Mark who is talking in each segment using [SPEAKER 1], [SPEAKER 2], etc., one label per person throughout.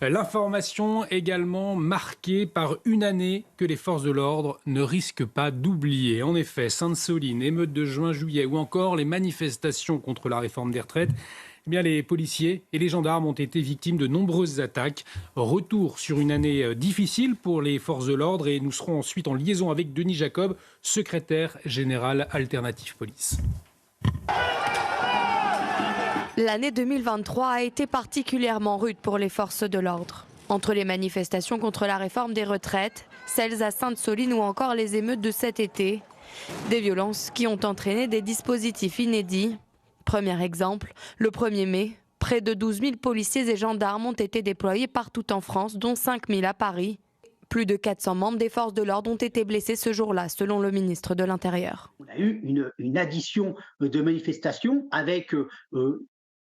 [SPEAKER 1] L'information également marquée par une année que les forces de l'ordre ne risquent pas d'oublier. En effet, Sainte-Soline, émeutes de juin-juillet ou encore les manifestations contre la réforme des retraites, eh bien, les policiers et les gendarmes ont été victimes de nombreuses attaques. Retour sur une année difficile pour les forces de l'ordre et nous serons ensuite en liaison avec Denis Jacob, secrétaire général Alternative Police.
[SPEAKER 2] L'année 2023 a été particulièrement rude pour les forces de l'ordre. Entre les manifestations contre la réforme des retraites, celles à Sainte-Soline ou encore les émeutes de cet été, des violences qui ont entraîné des dispositifs inédits. Premier exemple, le 1er mai, près de 12 000 policiers et gendarmes ont été déployés partout en France, dont 5 000 à Paris. Plus de 400 membres des forces de l'ordre ont été blessés ce jour-là, selon le ministre de l'Intérieur.
[SPEAKER 3] On a eu une addition de manifestations avec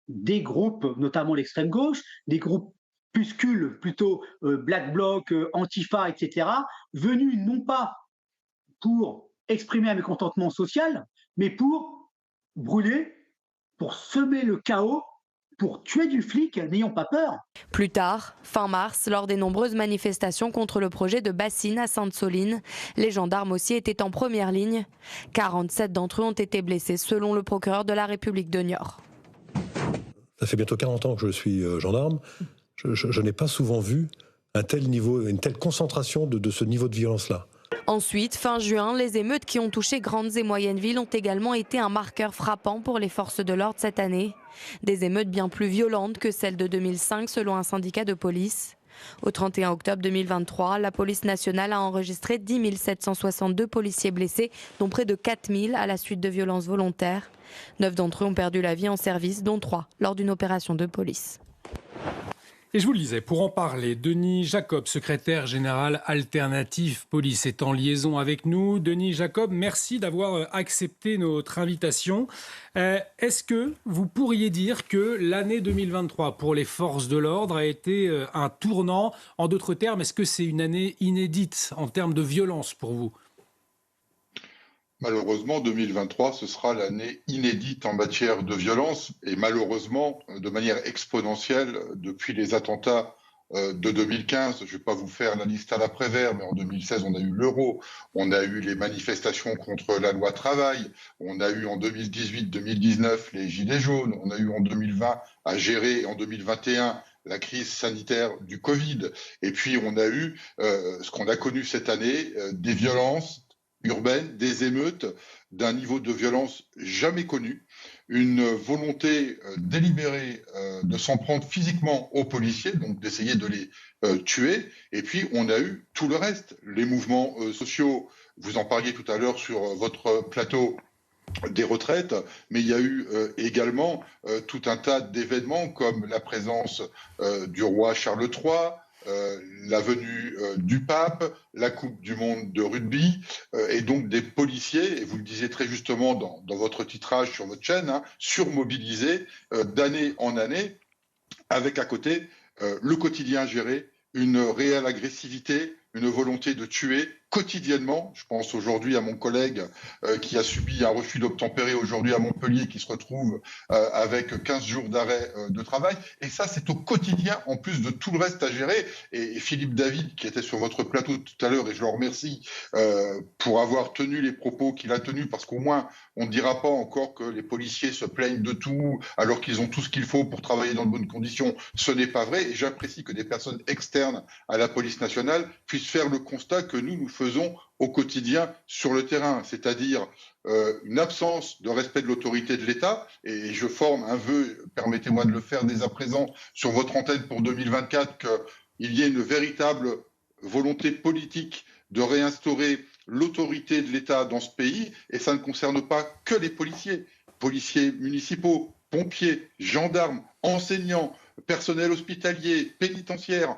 [SPEAKER 3] des groupes, notamment l'extrême gauche, des groupuscules plutôt Black Bloc, Antifa, etc., venus non pas pour exprimer un mécontentement social, mais pour brûler, pour semer le chaos, pour tuer du flic, n'ayons pas peur.
[SPEAKER 2] Plus tard, fin mars, lors des nombreuses manifestations contre le projet de bassine à Sainte-Soline, les gendarmes aussi étaient en première ligne. 47 d'entre eux ont été blessés, selon le procureur de la République de Niort.
[SPEAKER 4] Ça fait bientôt 40 ans que je suis gendarme. Je n'ai pas souvent vu un tel niveau, une telle concentration de ce niveau de violence-là.
[SPEAKER 2] Ensuite, fin juin, les émeutes qui ont touché grandes et moyennes villes ont également été un marqueur frappant pour les forces de l'ordre cette année. Des émeutes bien plus violentes que celles de 2005 selon un syndicat de police. Au 31 octobre 2023, la police nationale a enregistré 10 762 policiers blessés, dont près de 4 000 à la suite de violences volontaires. 9 d'entre eux ont perdu la vie en service, dont 3 lors d'une opération de police.
[SPEAKER 1] Et je vous le disais, pour en parler, Denis Jacob, secrétaire général Alternative Police, est en liaison avec nous. Denis Jacob, merci d'avoir accepté notre invitation. Est-ce que vous pourriez dire que l'année 2023 pour les forces de l'ordre a été un tournant? En d'autres termes, est-ce que c'est une année inédite en termes de violence pour vous?
[SPEAKER 5] Malheureusement, 2023, ce sera l'année inédite en matière de violence et malheureusement, de manière exponentielle, depuis les attentats de 2015. Je ne vais pas vous faire la liste à l'après-vert, mais en 2016, on a eu l'euro, on a eu les manifestations contre la loi travail, on a eu en 2018-2019 les gilets jaunes, on a eu en 2020 à gérer en 2021 la crise sanitaire du Covid. Et puis, on a eu ce qu'on a connu cette année, des violences urbaines, des émeutes d'un niveau de violence jamais connu, une volonté délibérée de s'en prendre physiquement aux policiers, donc d'essayer de les tuer. Et puis, on a eu tout le reste, les mouvements sociaux. Vous en parliez tout à l'heure sur votre plateau des retraites, mais il y a eu également tout un tas d'événements comme la présence du roi Charles III, la venue du pape, la Coupe du monde de rugby, et donc des policiers, et vous le disiez très justement dans votre titrage sur votre chaîne, surmobilisés d'année en année, avec à côté le quotidien géré, une réelle agressivité, une volonté de tuer quotidiennement. Je pense aujourd'hui à mon collègue qui a subi un refus d'obtempérer aujourd'hui à Montpellier, qui se retrouve avec 15 jours d'arrêt de travail. Et ça, c'est au quotidien, en plus de tout le reste à gérer. Et Philippe David, qui était sur votre plateau tout à l'heure, et je le remercie pour avoir tenu les propos qu'il a tenus, parce qu'au moins, on ne dira pas encore que les policiers se plaignent de tout, alors qu'ils ont tout ce qu'il faut pour travailler dans de bonnes conditions. Ce n'est pas vrai. Et j'apprécie que des personnes externes à la police nationale puissent faire le constat que nous faisons au quotidien sur le terrain, c'est-à-dire une absence de respect de l'autorité de l'État, et je forme un vœu, permettez-moi de le faire dès à présent, sur votre antenne pour 2024, qu'il y ait une véritable volonté politique de réinstaurer l'autorité de l'État dans ce pays, et ça ne concerne pas que les policiers municipaux, pompiers, gendarmes, enseignants, personnel hospitalier, pénitentiaire,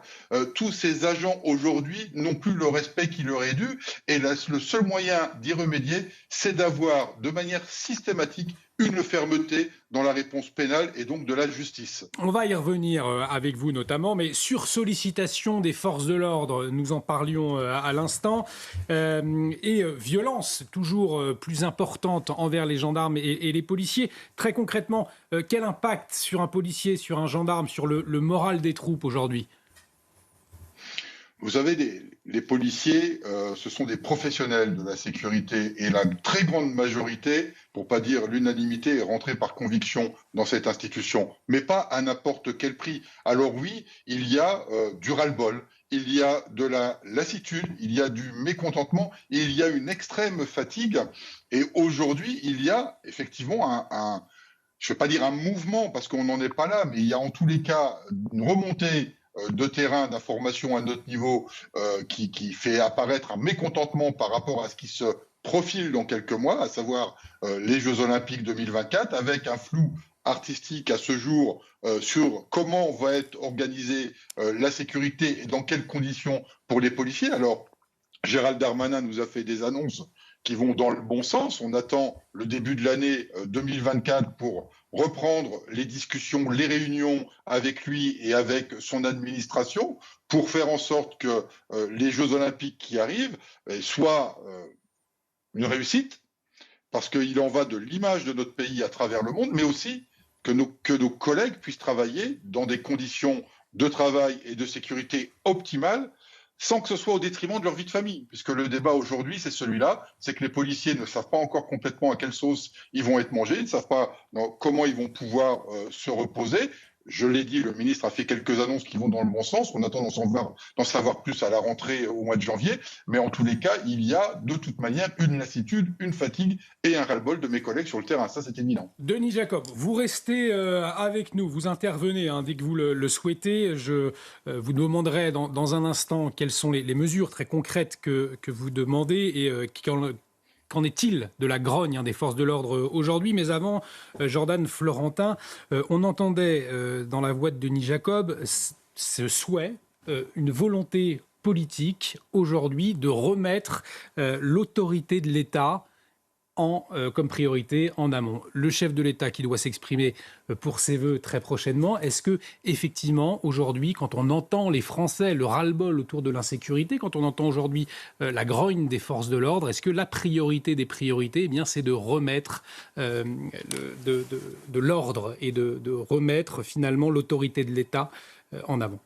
[SPEAKER 5] tous ces agents aujourd'hui n'ont plus le respect qui leur est dû, et le seul moyen d'y remédier, c'est d'avoir de manière systématique une fermeté dans la réponse pénale et donc de la justice.
[SPEAKER 1] On va y revenir avec vous notamment, mais sur sollicitation des forces de l'ordre, nous en parlions à l'instant, et violence toujours plus importante envers les gendarmes et les policiers. Très concrètement, quel impact sur un policier, sur un gendarme, sur le moral des troupes aujourd'hui ?
[SPEAKER 5] Vous savez, les policiers, ce sont des professionnels de la sécurité et la très grande majorité, pour pas dire l'unanimité, est rentrée par conviction dans cette institution, mais pas à n'importe quel prix. Alors oui, il y a du ras-le-bol, il y a de la lassitude, il y a du mécontentement, il y a une extrême fatigue. Et aujourd'hui, il y a effectivement je ne vais pas dire un mouvement parce qu'on n'en est pas là, mais il y a en tous les cas une remontée de terrain, d'information à notre niveau qui fait apparaître un mécontentement par rapport à ce qui se profile dans quelques mois, à savoir les Jeux Olympiques 2024, avec un flou artistique à ce jour sur comment va être organisée la sécurité et dans quelles conditions pour les policiers. Alors, Gérald Darmanin nous a fait des annonces qui vont dans le bon sens. On attend le début de l'année 2024 pour reprendre les discussions, les réunions avec lui et avec son administration pour faire en sorte que les Jeux Olympiques qui arrivent soient une réussite, parce qu'il en va de l'image de notre pays à travers le monde, mais aussi que nos collègues puissent travailler dans des conditions de travail et de sécurité optimales, sans que ce soit au détriment de leur vie de famille. Puisque le débat aujourd'hui, c'est celui-là, c'est que les policiers ne savent pas encore complètement à quelle sauce ils vont être mangés, ils ne savent pas comment ils vont pouvoir se reposer. Je l'ai dit, le ministre a fait quelques annonces qui vont dans le bon sens. On attend d'en savoir plus à la rentrée au mois de janvier. Mais en tous les cas, il y a de toute manière une lassitude, une fatigue et un ras-le-bol de mes collègues sur le terrain. Ça, c'est évident.
[SPEAKER 1] Denis Jacob, vous restez avec nous. Vous intervenez dès que vous le souhaitez. Je vous demanderai dans un instant quelles sont les mesures très concrètes que vous demandez et qu'en est-il de la grogne des forces de l'ordre aujourd'hui? Mais avant, Jordan Florentin, on entendait dans la voix de Denis Jacob ce souhait, une volonté politique aujourd'hui de remettre l'autorité de l'État comme priorité en amont. Le chef de l'État qui doit s'exprimer pour ses vœux très prochainement, est-ce que effectivement aujourd'hui, quand on entend les Français, le ras-le-bol autour de l'insécurité, quand on entend aujourd'hui la grogne des forces de l'ordre, est-ce que la priorité des priorités, c'est de remettre de l'ordre et de remettre finalement l'autorité de l'État en avant?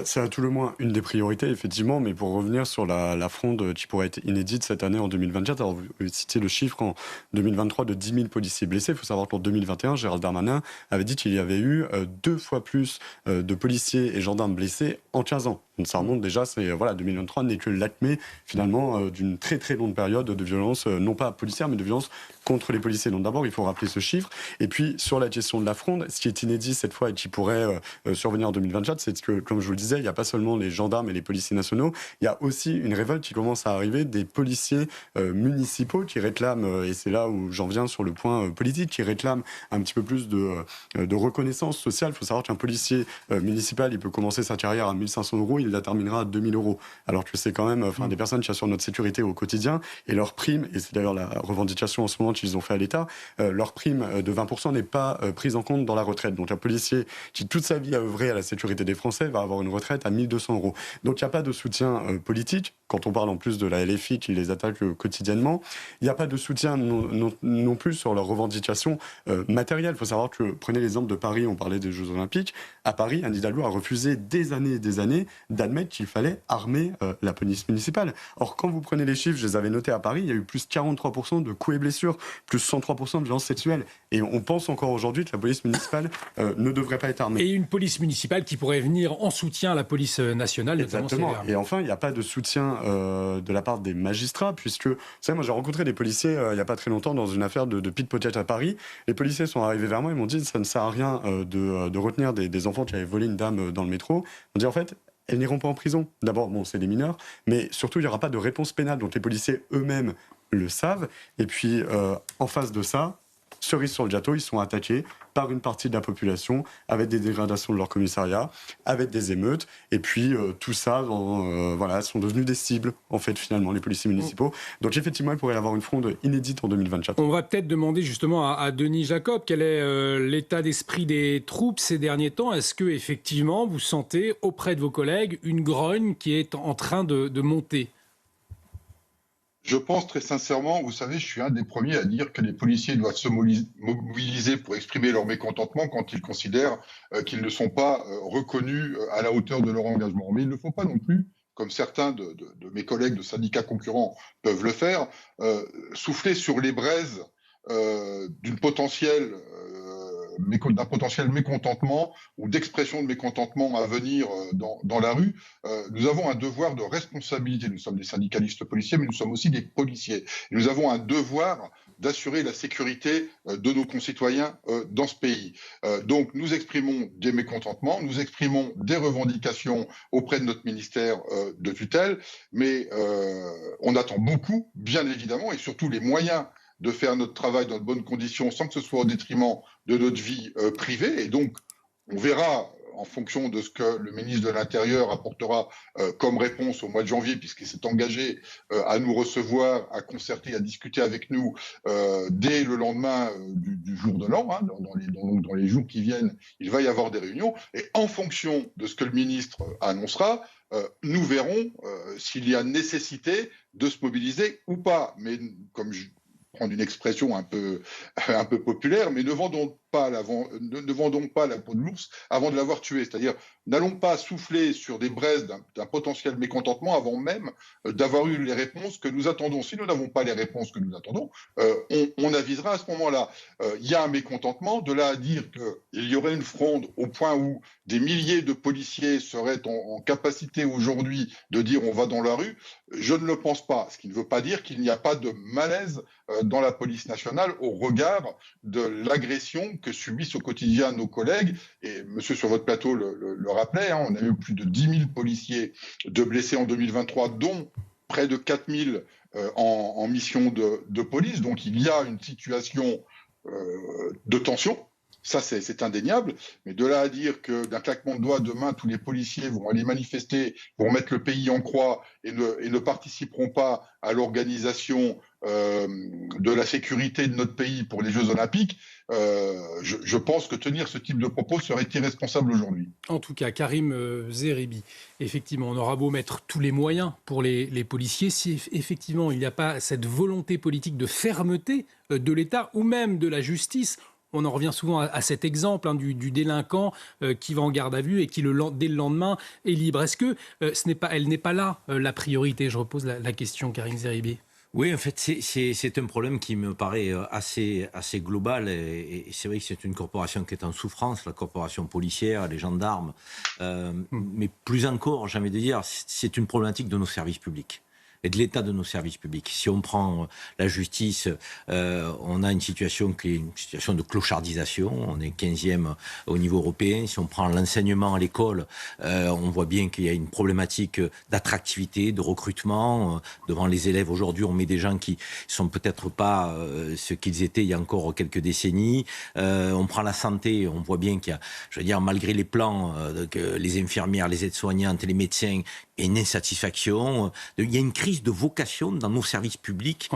[SPEAKER 6] C'est à tout le moins une des priorités, effectivement, mais pour revenir sur la fronde qui pourrait être inédite cette année en 2024, alors vous citez le chiffre en 2023 de 10 000 policiers blessés. Il faut savoir qu'en 2021, Gérald Darmanin avait dit qu'il y avait eu 2 fois plus de policiers et gendarmes blessés en 15 ans. Donc ça remonte déjà, 2023 n'est que l'acmé finalement d'une très très longue période de violence, non pas policière, mais de violence contre les policiers. Donc d'abord, il faut rappeler ce chiffre. Et puis sur la question de la fronde, ce qui est inédit cette fois et qui pourrait survenir en 2024, c'est que, comme je vous le disais, il n'y a pas seulement les gendarmes et les policiers nationaux, il y a aussi une révolte qui commence à arriver des policiers municipaux qui réclament, et c'est là où j'en viens sur le point politique, qui réclament un petit peu plus de reconnaissance sociale. Il faut savoir qu'un policier municipal, il peut commencer sa carrière à 1 500 €, il la terminera à 2 000 €. Alors que c'est quand même des personnes qui assurent notre sécurité au quotidien, et leur prime, et c'est d'ailleurs la revendication en ce moment qu'ils ont fait à l'État, leur prime de 20% n'est pas prise en compte dans la retraite. Donc un policier qui toute sa vie a œuvré à la sécurité des Français va avoir une retraite à 1 200 €. Donc il n'y a pas de soutien politique, quand on parle en plus de la LFI qui les attaque quotidiennement. Il n'y a pas de soutien non plus sur leurs revendications matérielles. Il faut savoir que, prenez l'exemple de Paris, on parlait des Jeux Olympiques. À Paris, Anne Hidalgo a refusé des années et des années d'admettre qu'il fallait armer la police municipale. Or, quand vous prenez les chiffres, je les avais notés à Paris, il y a eu plus 43% de coups et blessures, plus 103% de violences sexuelles. Et on pense encore aujourd'hui que la police municipale ne devrait pas être armée.
[SPEAKER 1] Et une police municipale qui pourrait venir en soutien à la police nationale.
[SPEAKER 6] Exactement. Et enfin, il n'y a pas de soutien de la part des magistrats, puisque, vous savez, moi j'ai rencontré des policiers il n'y a pas très longtemps dans une affaire de pickpocket à Paris. Les policiers sont arrivés vers moi, ils m'ont dit ça ne sert à rien de retenir des enfants qui avaient volé une dame dans le métro. Ils m'ont dit en fait, elles n'iront pas en prison. D'abord, c'est des mineurs, mais surtout, il n'y aura pas de réponse pénale. Donc les policiers eux-mêmes le savent. Et puis, en face de ça, cerise sur le gâteau, ils sont attaqués par une partie de la population avec des dégradations de leur commissariat, avec des émeutes. Et puis, tout ça, sont devenus des cibles, en fait, finalement, les policiers municipaux. Donc, effectivement, il pourrait y avoir une fronde inédite en 2024.
[SPEAKER 1] On va peut-être demander justement à Denis Jacob quel est l'état d'esprit des troupes ces derniers temps. Est-ce que, effectivement, vous sentez auprès de vos collègues une grogne qui est en train de monter ?
[SPEAKER 5] Je pense très sincèrement, vous savez, je suis un des premiers à dire que les policiers doivent se mobiliser pour exprimer leur mécontentement quand ils considèrent qu'ils ne sont pas reconnus à la hauteur de leur engagement. Mais il ne faut pas non plus comme certains de mes collègues de syndicats concurrents peuvent le faire, souffler sur les braises d'un potentiel mécontentement ou d'expression de mécontentement à venir dans la rue. Nous avons un devoir de responsabilité. Nous sommes des syndicalistes policiers, mais nous sommes aussi des policiers. Et nous avons un devoir d'assurer la sécurité de nos concitoyens dans ce pays. Donc nous exprimons des mécontentements, nous exprimons des revendications auprès de notre ministère de tutelle, mais on attend beaucoup, bien évidemment, et surtout les moyens de faire notre travail dans de bonnes conditions sans que ce soit au détriment de notre vie privée. Et donc, on verra en fonction de ce que le ministre de l'Intérieur apportera comme réponse au mois de janvier, puisqu'il s'est engagé à nous recevoir, à concerter, à discuter avec nous dès le lendemain du jour de l'an. Hein, dans les jours qui viennent, il va y avoir des réunions. Et en fonction de ce que le ministre annoncera, nous verrons s'il y a nécessité de se mobiliser ou pas. Mais comme je prendre une expression un peu populaire, mais ne vendons pas la peau de l'ours avant de l'avoir tué. C'est-à-dire, n'allons pas souffler sur des braises d'un potentiel mécontentement avant même d'avoir eu les réponses que nous attendons. Si nous n'avons pas les réponses que nous attendons, on avisera à ce moment-là. Il y a un mécontentement, de là à dire qu'il y aurait une fronde au point où des milliers de policiers seraient en capacité aujourd'hui de dire on va dans la rue, je ne le pense pas. Ce qui ne veut pas dire qu'il n'y a pas de malaise dans la police nationale au regard de l'agression que subissent au quotidien nos collègues. Et monsieur sur votre plateau le rappelait, hein, on a eu plus de 10 000 policiers de blessés en 2023, dont près de 4 000 en mission de police. Donc il y a une situation de tension. Ça, c'est indéniable. Mais de là à dire que d'un claquement de doigts, demain, tous les policiers vont aller manifester, vont mettre le pays en croix et ne participeront pas à l'organisation de la sécurité de notre pays pour les Jeux Olympiques, je pense que tenir ce type de propos serait irresponsable aujourd'hui.
[SPEAKER 1] En tout cas, Karim Zeribi, effectivement, on aura beau mettre tous les moyens pour les policiers, si effectivement il n'y a pas cette volonté politique de fermeté de l'État ou même de la justice. On en revient souvent à cet exemple du délinquant qui va en garde à vue et qui, dès le lendemain, est libre. Est-ce que elle n'est pas là la priorité? Je repose la question, Karim Zeribi.
[SPEAKER 7] Oui, en fait, c'est un problème qui me paraît assez global. Et c'est vrai que c'est une corporation qui est en souffrance, la corporation policière, les gendarmes. Mais plus encore, j'ai envie de dire, c'est une problématique de nos services publics et de l'état de nos services publics. Si on prend la justice, on a une situation qui est une situation de clochardisation. On est 15e au niveau européen. Si on prend l'enseignement à l'école, on voit bien qu'il y a une problématique d'attractivité, de recrutement. Devant les élèves, aujourd'hui, on met des gens qui sont peut-être pas ce qu'ils étaient il y a encore quelques décennies. On prend la santé, on voit bien qu'il y a, je veux dire, malgré les plans que les infirmières, les aides-soignantes, les médecins, et une insatisfaction. Il y a une crise de vocation dans nos services publics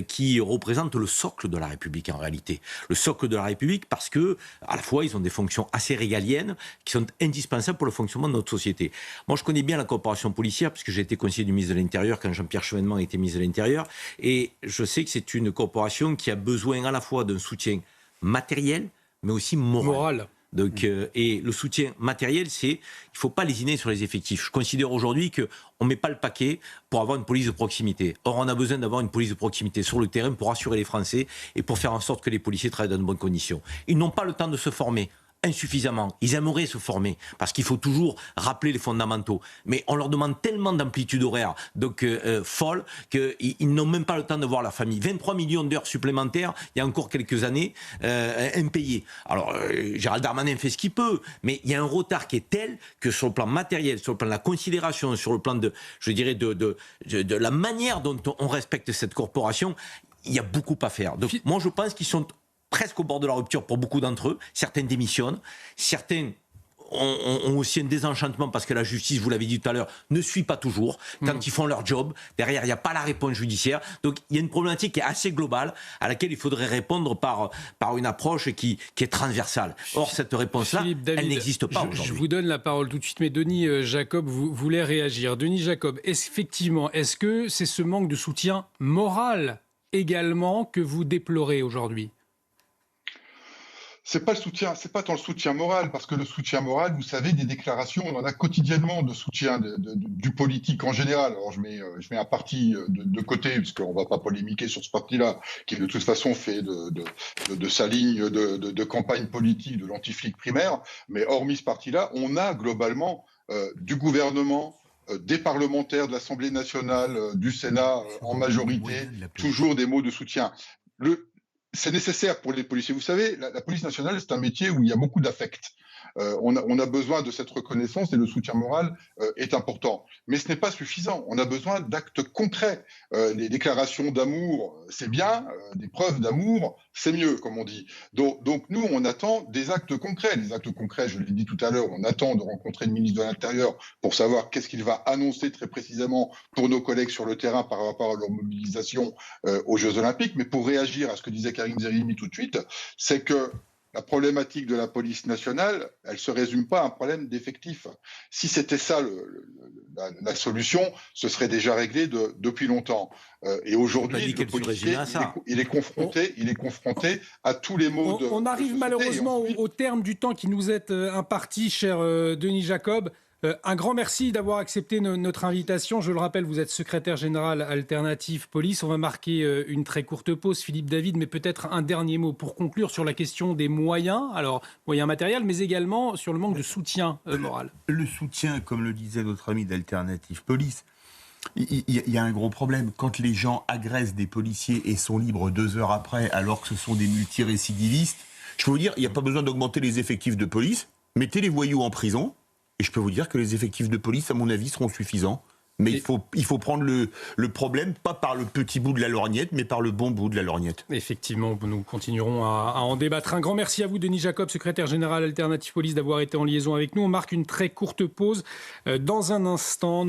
[SPEAKER 7] qui représente le socle de la République en réalité. Le socle de la République parce que, à la fois, ils ont des fonctions assez régaliennes qui sont indispensables pour le fonctionnement de notre société. Moi, je connais bien la corporation policière parce que j'ai été conseiller du ministre de l'Intérieur quand Jean-Pierre Chevènement était ministre de l'Intérieur. Et je sais que c'est une corporation qui a besoin à la fois d'un soutien matériel, mais aussi moral. Donc, et le soutien matériel, il ne faut pas lésiner sur les effectifs. Je considère aujourd'hui qu'on ne met pas le paquet pour avoir une police de proximité. Or, on a besoin d'avoir une police de proximité sur le terrain pour rassurer les Français et pour faire en sorte que les policiers travaillent dans de bonnes conditions. Ils n'ont pas le temps de se former. Insuffisamment. Ils aimeraient se former parce qu'il faut toujours rappeler les fondamentaux. Mais on leur demande tellement d'amplitude horaire, donc folle, qu'ils n'ont même pas le temps de voir leur famille. 23 millions d'heures supplémentaires, il y a encore quelques années, impayées. Alors, Gérald Darmanin fait ce qu'il peut, mais il y a un retard qui est tel que sur le plan matériel, sur le plan de la considération, sur le plan de la manière dont on respecte cette corporation, il y a beaucoup à faire. Donc, moi, je pense qu'ils sont presque au bord de la rupture pour beaucoup d'entre eux. Certains démissionnent, certains ont aussi un désenchantement parce que la justice, vous l'avez dit tout à l'heure, ne suit pas toujours. Quand ils font leur job, derrière, il n'y a pas la réponse judiciaire. Donc, il y a une problématique qui est assez globale à laquelle il faudrait répondre par une approche qui est transversale. Or, cette réponse-là, elle n'existe pas aujourd'hui.
[SPEAKER 1] Je vous donne la parole tout de suite, mais Denis Jacob voulait réagir. Denis Jacob, est-ce que c'est ce manque de soutien moral également que vous déplorez aujourd'hui ?
[SPEAKER 5] C'est pas tant le soutien moral, parce que le soutien moral, vous savez, des déclarations, on en a quotidiennement de soutien du politique en général. Alors je mets un parti de côté, puisqu'on va pas polémiquer sur ce parti-là, qui de toute façon fait de sa ligne de campagne politique, de l'anti-flic primaire. Mais hormis ce parti-là, on a globalement du gouvernement, des parlementaires de l'Assemblée nationale, du Sénat en majorité, toujours des mots de soutien. C'est nécessaire pour les policiers. Vous savez, la police nationale, c'est un métier où il y a beaucoup d'affect. On a besoin de cette reconnaissance et le soutien moral est important. Mais ce n'est pas suffisant. On a besoin d'actes concrets. Les déclarations d'amour, c'est bien. Des preuves d'amour, c'est mieux, comme on dit. Donc nous, on attend des actes concrets. Les actes concrets, je l'ai dit tout à l'heure, on attend de rencontrer le ministre de l'Intérieur pour savoir qu'est-ce qu'il va annoncer très précisément pour nos collègues sur le terrain par rapport à leur mobilisation aux Jeux Olympiques. Mais pour réagir à ce que disait Karim Zerimi tout de suite, c'est que la problématique de la police nationale, elle ne se résume pas à un problème d'effectifs. Si c'était ça la solution, ce serait déjà réglé depuis longtemps. Et aujourd'hui, le policier, il est confronté à tous les maux de...
[SPEAKER 1] On arrive malheureusement au terme du temps qui nous est imparti, cher Denis Jacob. Un grand merci d'avoir accepté notre invitation. Je le rappelle, vous êtes secrétaire général Alternative Police. On va marquer une très courte pause, Philippe David, mais peut-être un dernier mot pour conclure sur la question des moyens, alors moyens matériels, mais également sur le manque de soutien moral.
[SPEAKER 8] Le soutien, comme le disait notre ami d'Alternative Police, il y a un gros problème. Quand les gens agressent des policiers et sont libres 2 heures après, alors que ce sont des multirécidivistes, je peux vous dire, il n'y a pas besoin d'augmenter les effectifs de police. Mettez les voyous en prison. Et je peux vous dire que les effectifs de police, à mon avis, seront suffisants. Mais il faut prendre le problème, pas par le petit bout de la lorgnette, mais par le bon bout de la lorgnette.
[SPEAKER 1] Effectivement, nous continuerons à en débattre. Un grand merci à vous, Denis Jacob, secrétaire général Alternative Police, d'avoir été en liaison avec nous. On marque une très courte pause. Dans un instant,